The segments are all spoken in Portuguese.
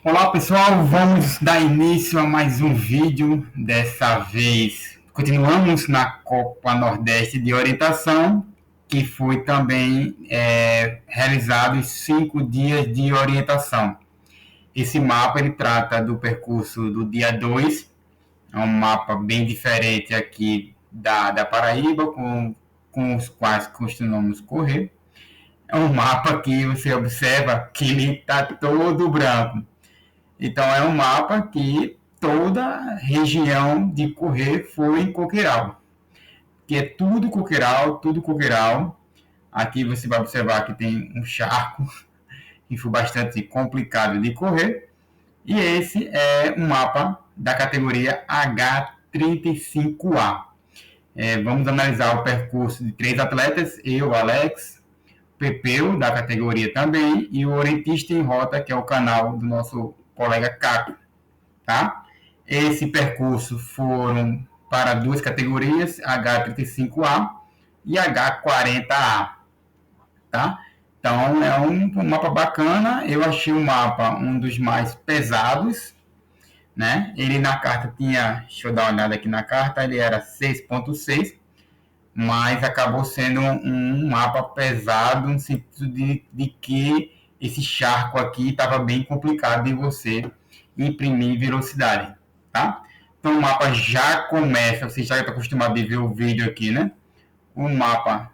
Olá pessoal, vamos dar início a mais um vídeo. Dessa vez continuamos na Copa Nordeste de Orientação, que foi também realizado em 5 dias de orientação. Esse mapa ele trata do percurso do dia 2, é um mapa bem diferente aqui da Paraíba, com os quais costumamos correr. É um mapa que você observa que ele está todo branco. Então é um mapa que toda a região de correr foi em coqueiral, que é tudo coqueiral, tudo coqueiral. Aqui você vai observar que tem um charco, que foi bastante complicado de correr. E esse é um mapa da categoria H35A. Vamos analisar o percurso de 3 atletas, eu, Alex, Pepeu, da categoria também, e o Orientista em Rota, que é o canal do nosso colega Caco. Tá? Esse percurso foram para duas categorias, H35A e H40A. Tá? Então é um mapa bacana. Eu achei o mapa um dos mais pesados. Né? Ele na carta tinha, deixa eu dar uma olhada aqui na carta, ele era 6.6, mas acabou sendo um mapa pesado no sentido de que esse charco aqui estava bem complicado de você imprimir velocidade, tá? Então o mapa já começa, você já está acostumado a ver o vídeo aqui, né? O mapa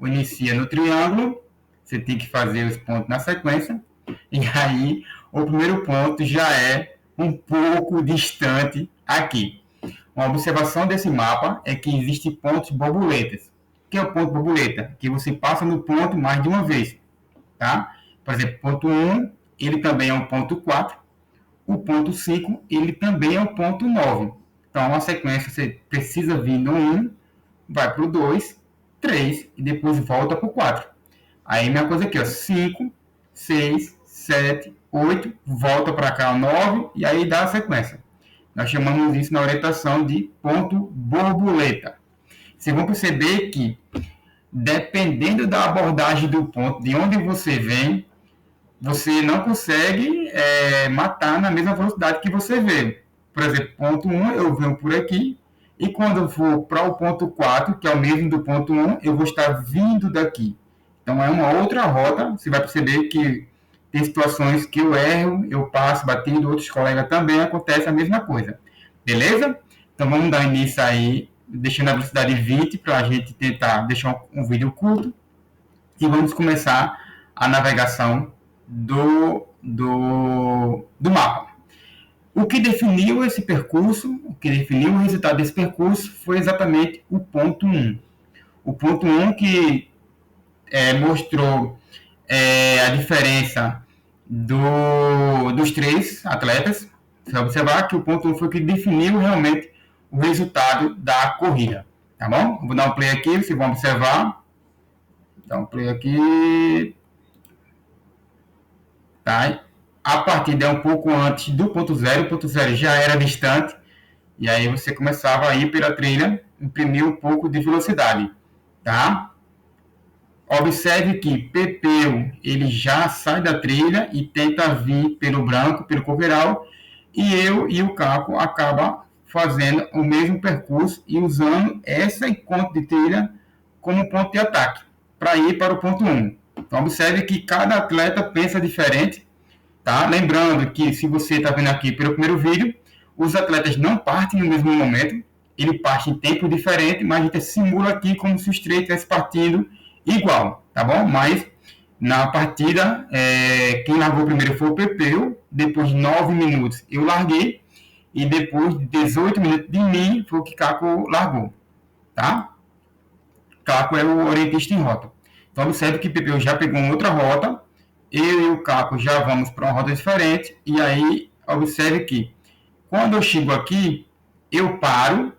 inicia no triângulo, você tem que fazer os pontos na sequência, e aí o primeiro ponto já é um pouco distante aqui. Uma observação desse mapa é que existem pontos borboletas. O que é o ponto borboleta? Que você passa no ponto mais de uma vez. Tá? Por exemplo, ponto 1, ele também é um ponto 4. O ponto 5, ele também é um ponto 9. Então, a sequência, você precisa vir no 1, vai para o 2, 3 e depois volta para o 4. Aí, a mesma coisa aqui, ó, 5, 6, 7, 8, volta para cá o 9 e aí dá a sequência. Nós chamamos isso na orientação de ponto borboleta. Vocês vão perceber que, dependendo da abordagem do ponto, de onde você vem, você não consegue matar na mesma velocidade que você veio. Por exemplo, ponto 1, eu venho por aqui, e quando eu for para o ponto 4, que é o mesmo do ponto 1, eu vou estar vindo daqui. Então, é uma outra rota. Você vai perceber que tem situações que eu erro, eu passo batendo, outros colegas também, acontece a mesma coisa. Beleza? Então vamos dar início aí, deixando a velocidade 20 para a gente tentar deixar um vídeo curto. E vamos começar a navegação do mapa. O que definiu esse percurso, o que definiu o resultado desse percurso foi exatamente o ponto 1. O ponto 1 que mostrou a diferença dos 3 atletas. Você vai observar que o ponto 1 foi o que definiu realmente o resultado da corrida. Tá bom? Vou dar um play aqui, vocês vão observar. Dá um play aqui. Tá? A partida é um pouco antes do ponto 0. O ponto 0 já era distante. E aí você começava a ir pela trilha, imprimir um pouco de velocidade. Tá? Observe que Pepeu ele já sai da trilha e tenta vir pelo branco, pelo coqueiral, e eu e o Caco acaba fazendo o mesmo percurso e usando essa encontro de trilha como ponto de ataque para ir para o ponto 1. Então observe que cada atleta pensa diferente, tá? Lembrando que se você está vendo aqui pelo primeiro vídeo, os atletas não partem no mesmo momento, ele parte em tempo diferente, mas a gente simula aqui como se os três estivessem partindo igual, tá bom? Mas na partida, quem largou primeiro foi o Pepeu, depois de 9 minutos eu larguei, e depois de 18 minutos de mim foi o que Caco largou, tá? Caco é o orientista em rota. Então observe que Pepeu já pegou uma outra rota, eu e o Caco já vamos para uma rota diferente, e aí observe que quando eu chego aqui, eu paro,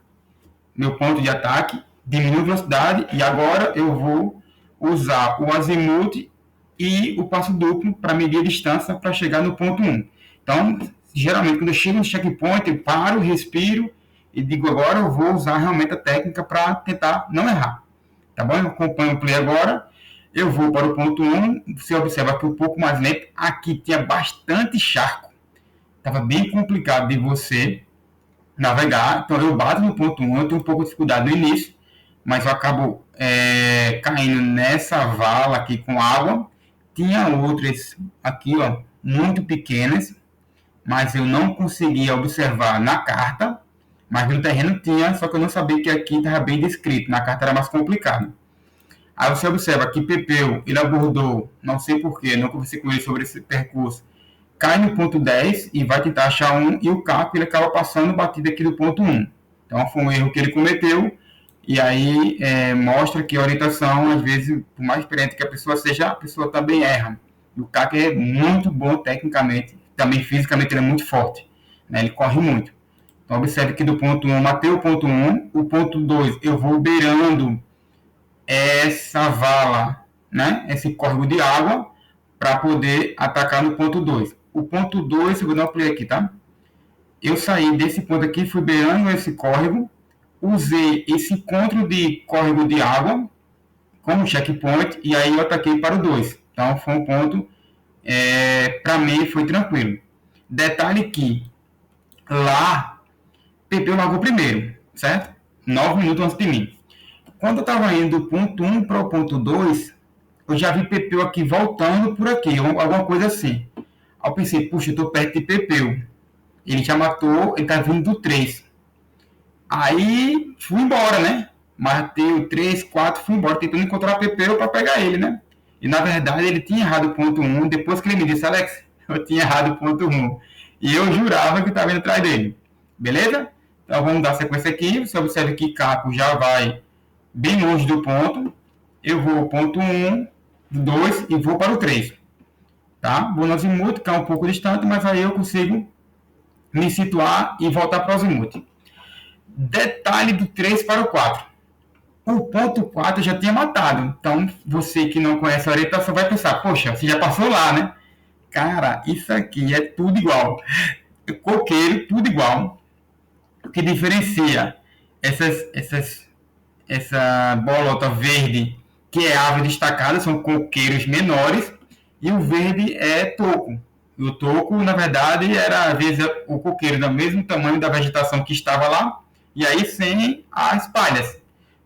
meu ponto de ataque, diminuo a velocidade, e agora eu vou usar o azimuth e o passo duplo para medir a distância para chegar no ponto 1. Então, geralmente, quando eu chego no checkpoint, eu paro, respiro e digo agora eu vou usar realmente a técnica para tentar não errar. Tá bom? Eu acompanho o play agora, eu vou para o ponto 1, você observa que é um pouco mais lento, aqui tinha bastante charco. estava bem complicado de você navegar. Então eu bato no ponto 1, eu tenho um pouco de dificuldade no início, mas eu acabo caindo nessa vala aqui com água. Tinha outras aqui, ó, muito pequenas, mas eu não conseguia observar na carta, mas no terreno tinha, só que eu não sabia que aqui estava bem descrito, na carta era mais complicado. Aí você observa que Pepeu, ele abordou, não sei porquê, não conversei com ele sobre esse percurso, cai no ponto 10 e vai tentar achar um, e o Caco ele acaba passando batida aqui do ponto 1. Então foi um erro que ele cometeu, e aí mostra que a orientação, às vezes, por mais experiente que a pessoa seja, a pessoa também erra. E o Caco é muito bom tecnicamente, também fisicamente ele é muito forte, né? Ele corre muito. Então observe que do ponto 1 eu matei o ponto 2 eu vou beirando essa vala, né? Esse córrego de água, para poder atacar no ponto 2. O ponto 2, eu vou dar um play aqui, tá? Eu saí desse ponto aqui, fui beirando esse córrego, usei esse encontro de córrego de água como checkpoint, e aí eu ataquei para o 2. Então foi um ponto, para mim foi tranquilo. Detalhe que lá, Pepeu largou primeiro, certo? 9 minutos antes de mim. Quando eu estava indo do ponto 1 para o ponto 2, eu já vi Pepeu aqui voltando por aqui, alguma coisa assim. Aí eu pensei, puxa, eu tô perto de Pepeu. Ele já matou, ele tá vindo do 3. Aí fui embora, né? Matei o 3, 4, fui embora, tentando encontrar Pepeu para pegar ele, né? E na verdade ele tinha errado o ponto 1. Depois que ele me disse, Alex, eu tinha errado o ponto 1. E eu jurava que estava indo atrás dele. Beleza? Então vamos dar sequência aqui. Você observa que Caco já vai bem longe do ponto. Eu vou ao ponto 1, 2 e vou para o 3. Tá? Vou no azimuth, que é um pouco distante, mas aí eu consigo me situar e voltar para o azimuth. Detalhe do 3 para o 4. O ponto 4 eu já tinha matado. Então, você que não conhece a orientação vai pensar, poxa, você já passou lá, né? Cara, isso aqui é tudo igual. Coqueiro, tudo igual. O que diferencia essa bolota verde, que é árvore destacada, são coqueiros menores, e o verde é toco. E o toco, na verdade, era às vezes o coqueiro do mesmo tamanho da vegetação que estava lá, e aí sem as palhas.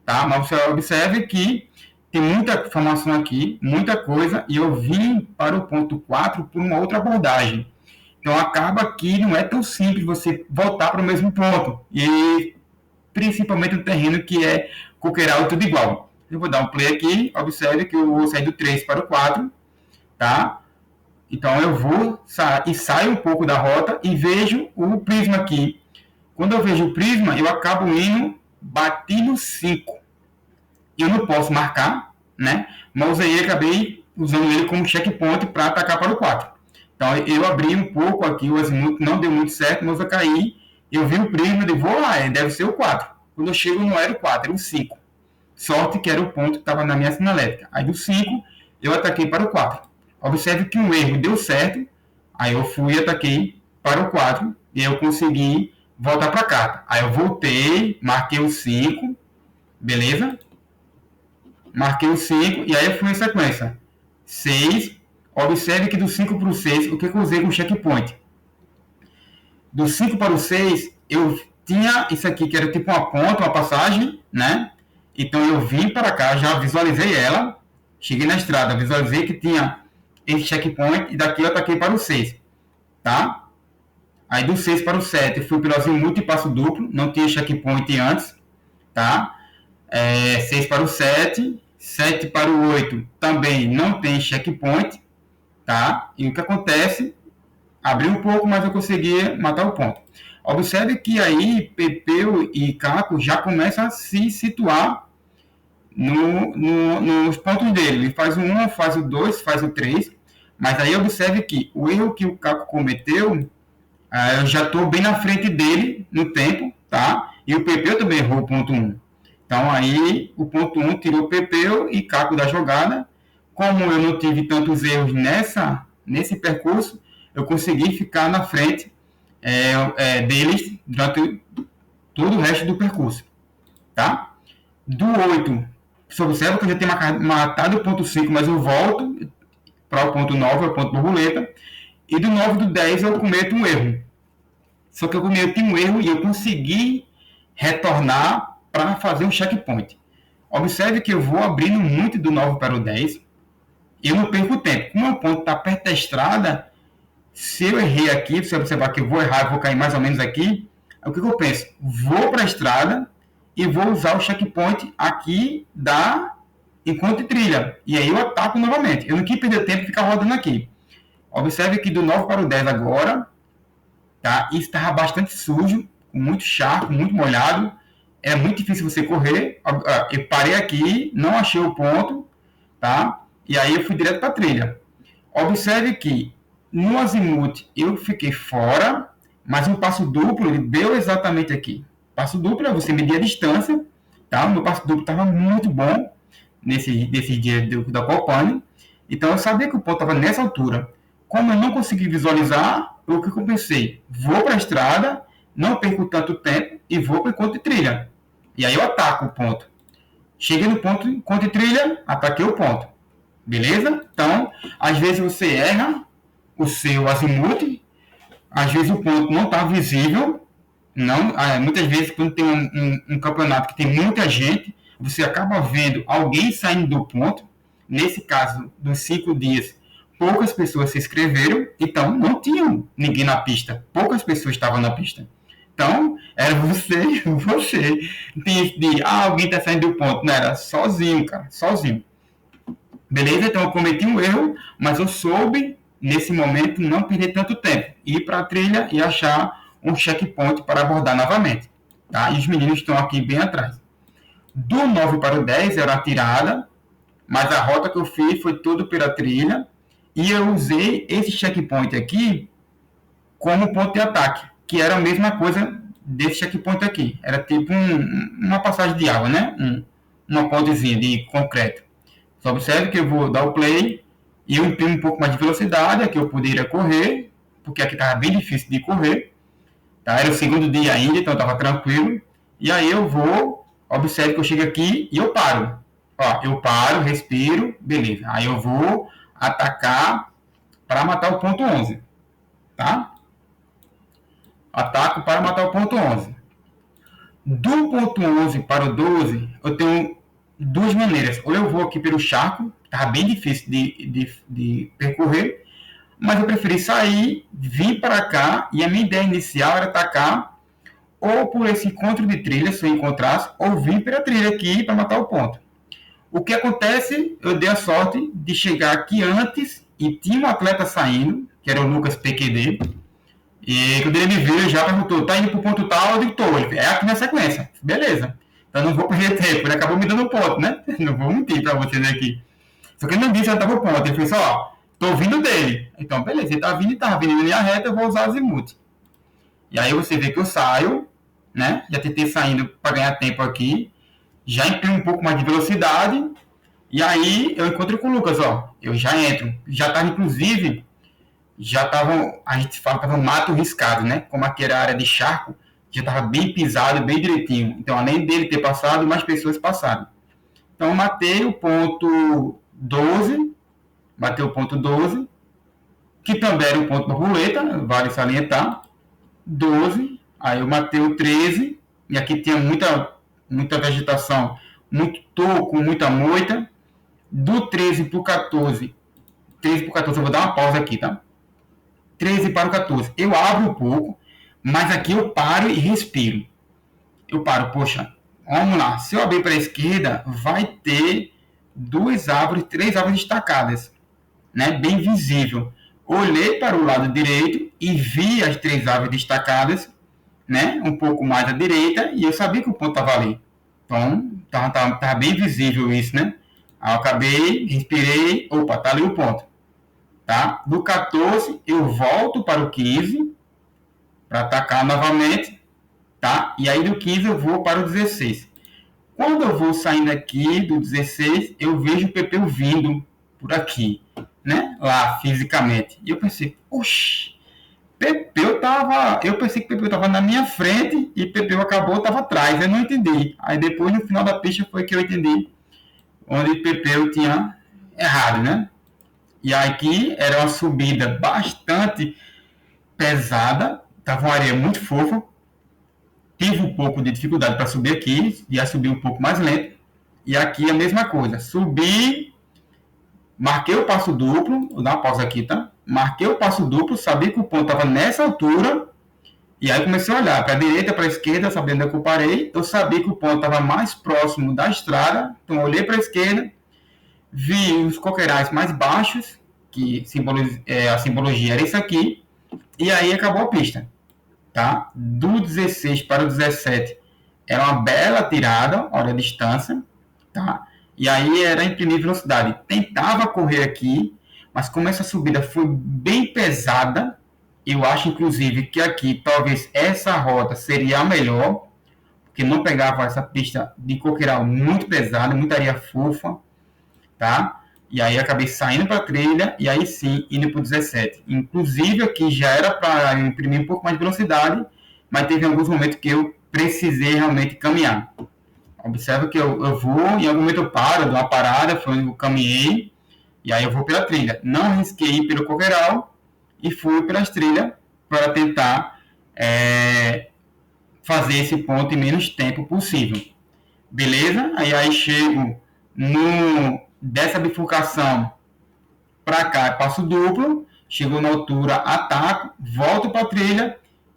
Tá? Mas você observe que tem muita informação aqui, muita coisa, e eu vim para o ponto 4 por uma outra abordagem. Então acaba que não é tão simples você voltar para o mesmo ponto. E principalmente no terreno que é coqueiral tudo igual. Eu vou dar um play aqui, observe que eu vou sair do 3 para o 4, tá? Então eu vou e saio um pouco da rota e vejo o prisma aqui. Quando eu vejo o prisma, eu acabo indo, bati no 5. Eu não posso marcar, né? Mas usei ele, acabei usando ele como checkpoint para atacar para o 4. Então eu abri um pouco aqui, o azimuth não deu muito certo, mas eu caí, eu vi o prisma e vou lá, deve ser o 4. Quando eu chego não era o 4, era o 5. Sorte que era o ponto que estava na minha sinalética. Aí do 5, eu ataquei para o 4. Observe que um erro deu certo, aí eu fui e ataquei para o 4, e eu consegui voltar para a carta. Aí eu voltei, marquei o 5, beleza? Marquei o 5, e aí eu fui em sequência. 6, observe que do 5 para o 6, o que eu usei com checkpoint? Do 5 para o 6, eu tinha isso aqui que era tipo uma ponta, uma passagem, né? Então eu vim para cá, já visualizei ela, cheguei na estrada, visualizei que tinha esse checkpoint e daqui eu ataquei para o 6, tá? Aí do 6 para o 7 eu fui pelo azimuth e passo duplo, não tinha checkpoint antes, tá? 6 para o 7, 7 para o 8 também não tem checkpoint, tá? E o que acontece? Abri um pouco, mas eu consegui matar o ponto. Observe que aí Pepeu e Caco já começam a se situar nos pontos dele. Ele faz o 1, faz o 2, faz o 3. Mas aí observe que o erro que o Caco cometeu, eu já estou bem na frente dele no tempo, tá? E o Pepeu também errou o ponto 1. Então aí o ponto 1 tirou Pepeu e Caco da jogada. Como eu não tive tantos erros nesse percurso, eu consegui ficar na frente deles durante todo o resto do percurso, tá? Do 8, você observa que eu já tenho matado o ponto 5, mas eu volto para o ponto 9, o ponto borboleta, E do 9 do 10 eu cometo um erro. Só que eu cometi um erro e eu consegui retornar para fazer um checkpoint. Observe que eu vou abrindo muito do 9 para o 10. Eu não perco tempo. Como o ponto está perto da estrada, se eu errei aqui, você observar que eu vou errar, eu vou cair mais ou menos aqui, o que eu penso? Vou para a estrada e vou usar o checkpoint aqui da enquanto trilha. E aí eu ataco novamente. Eu não quis perder tempo e ficar rodando aqui. Observe que do 9 para o 10 agora, tá? Isso estava bastante sujo, com muito charco, muito molhado. É muito difícil você correr. Eu parei aqui, não achei o ponto, tá? E aí eu fui direto para a trilha. Observe que no azimuth eu fiquei fora, mas um passo duplo ele deu exatamente aqui. Passo duplo é você medir a distância, tá? O meu passo duplo estava muito bom nesse dia da Copane. Então eu sabia que o ponto estava nessa altura. Como eu não consegui visualizar, o que eu pensei? Vou para a estrada, não perco tanto tempo e vou para o encontro de trilha. E aí eu ataco o ponto. Cheguei no ponto, encontro de trilha, ataquei o ponto. Beleza? Então, às vezes você erra o seu azimuth, às vezes o ponto não está visível. Não, muitas vezes, quando tem um campeonato que tem muita gente, você acaba vendo alguém saindo do ponto. Nesse caso, dos 5 dias, poucas pessoas se inscreveram, então não tinha ninguém na pista. Poucas pessoas estavam na pista. Então, era você. Alguém está saindo do ponto. Não, era sozinho, cara, sozinho. Beleza? Então eu cometi um erro, mas eu soube, nesse momento, não perder tanto tempo. Ir para a trilha e achar um checkpoint para abordar novamente. Tá? E os meninos estão aqui bem atrás. Do 9 para o 10 era a tirada, mas a rota que eu fiz foi tudo pela trilha. E eu usei esse checkpoint aqui como ponto de ataque, que era a mesma coisa desse checkpoint aqui. Era tipo uma passagem de água, né? Uma pontezinha de concreto. Só observe que eu vou dar o play e eu imprimo um pouco mais de velocidade, aqui eu poderia correr, porque aqui estava bem difícil de correr. Tá? Era o segundo dia ainda, então estava tranquilo. E aí eu vou, observe que eu chego aqui e eu paro. Ó, eu paro, respiro, beleza. Aí eu vou atacar para matar o ponto 11. Tá? Ataco para matar o ponto 11. Do ponto 11 para o 12, eu tenho duas maneiras. Ou eu vou aqui pelo charco, estava bem difícil de percorrer, mas eu preferi sair, vir para cá, e a minha ideia inicial era atacar ou por esse encontro de trilha, se eu encontrasse, ou vir pela trilha aqui para matar o ponto. O que acontece, eu dei a sorte de chegar aqui antes e tinha um atleta saindo, que era o Lucas PQD, e quando ele me viu, ele já perguntou, tá indo pro ponto tal? Eu digo, tô. Ele é aqui na sequência. Beleza. Então não vou perder tempo. Ele acabou me dando um ponto, né? Não vou mentir pra vocês aqui. Só que ele não disse onde estava o ponto. Ele fez ó, tô vindo dele. Então, beleza. Ele tá vindo em linha reta, eu vou usar o azimuth. E aí você vê que eu saio, né? Já tentei saindo para ganhar tempo aqui. Já imprimo um pouco mais de velocidade. E aí eu encontro com o Lucas, ó. Eu já entro. Já tava, inclusive, a gente fala que estava um mato riscado, né? Como aqui era a área de charco, já estava bem pisado, bem direitinho. Então, além dele ter passado, mais pessoas passaram. Então, eu matei o ponto 12, que também era o ponto borboleta, vale salientar. 12, aí eu matei o 13, e aqui tinha muita vegetação, muito toco, muita moita. Do 13 para o 14, eu vou dar uma pausa aqui, tá? 13 para o 14. Eu abro um pouco, mas aqui eu paro e respiro. Eu paro, poxa, vamos lá. Se eu abrir para a esquerda, vai ter 3 árvores destacadas, né? Bem visível. Olhei para o lado direito e vi as 3 árvores destacadas, né? Um pouco mais à direita, e eu sabia que o ponto estava ali. Então, tá bem visível isso, né? Aí eu acabei, respirei, opa, tá ali o ponto. Tá? Do 14 eu volto para o 15 para atacar novamente, tá? E aí do 15 eu vou para o 16. Quando eu vou saindo aqui do 16, eu vejo o Pepeu vindo por aqui, né? Lá fisicamente. E eu pensei, oxi, eu pensei que Pepeu estava na minha frente e Pepeu estava atrás. Eu não entendi. Aí depois no final da pista foi que eu entendi onde Pepeu tinha errado, né? E aqui era uma subida bastante pesada, estava uma areia muito fofa, tive um pouco de dificuldade para subir aqui, ia subir um pouco mais lento, e aqui a mesma coisa, subi, marquei o passo duplo, vou dar uma pausa aqui, tá? Marquei o passo duplo, sabia que o ponto estava nessa altura, e aí comecei a olhar para a direita, para a esquerda, sabendo onde eu parei, eu sabia que o ponto estava mais próximo da estrada, então olhei para a esquerda, vi os coqueirais mais baixos, que a simbologia era isso aqui, e aí acabou a pista. Tá? Do 16 para o 17 era uma bela tirada, olha a distância, tá? E aí era imprimir velocidade. Tentava correr aqui, mas como essa subida foi bem pesada, eu acho inclusive que aqui talvez essa rota seria a melhor, porque não pegava essa pista de coqueiral muito pesada, muita areia fofa, tá? E aí acabei saindo para a trilha e aí sim indo para o 17. Inclusive aqui já era para imprimir um pouco mais de velocidade, mas teve alguns momentos que eu precisei realmente caminhar. Observa que eu vou, em algum momento eu paro, dou uma parada, foi onde eu caminhei, e aí eu vou pela trilha. Não arrisquei ir pelo coqueiral e fui pelas trilhas para tentar fazer esse ponto em menos tempo possível. Beleza? Aí chego dessa bifurcação para cá, passo duplo, chego na altura, ataco, volto para a trilha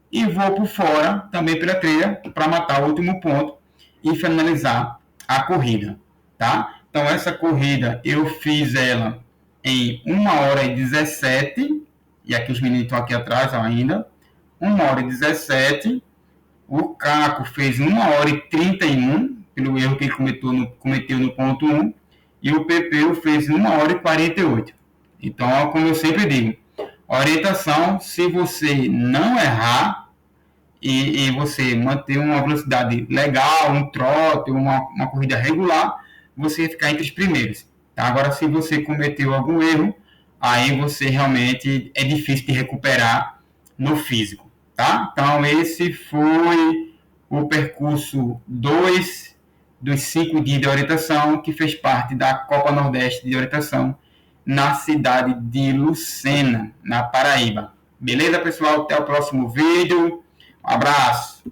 e vou por fora, também pela trilha, para matar o último ponto e finalizar a corrida, tá? Então essa corrida eu fiz ela em 1h17, e aqui os meninos estão aqui atrás ainda, 1h17, o Caco fez 1h31, pelo erro que ele cometeu no ponto 1, e o Pepeu fez 1h48. Então, como eu sempre digo, orientação, se você não errar e você manter uma velocidade legal, um trote, uma corrida regular, você vai ficar entre os primeiros. Tá? Agora, se você cometeu algum erro, aí você realmente é difícil de recuperar no físico. Tá? Então, esse foi o percurso 2 dos 5 dias de orientação, que fez parte da Copa Nordeste de Orientação na cidade de Lucena, na Paraíba. Beleza, pessoal? Até o próximo vídeo. Um abraço.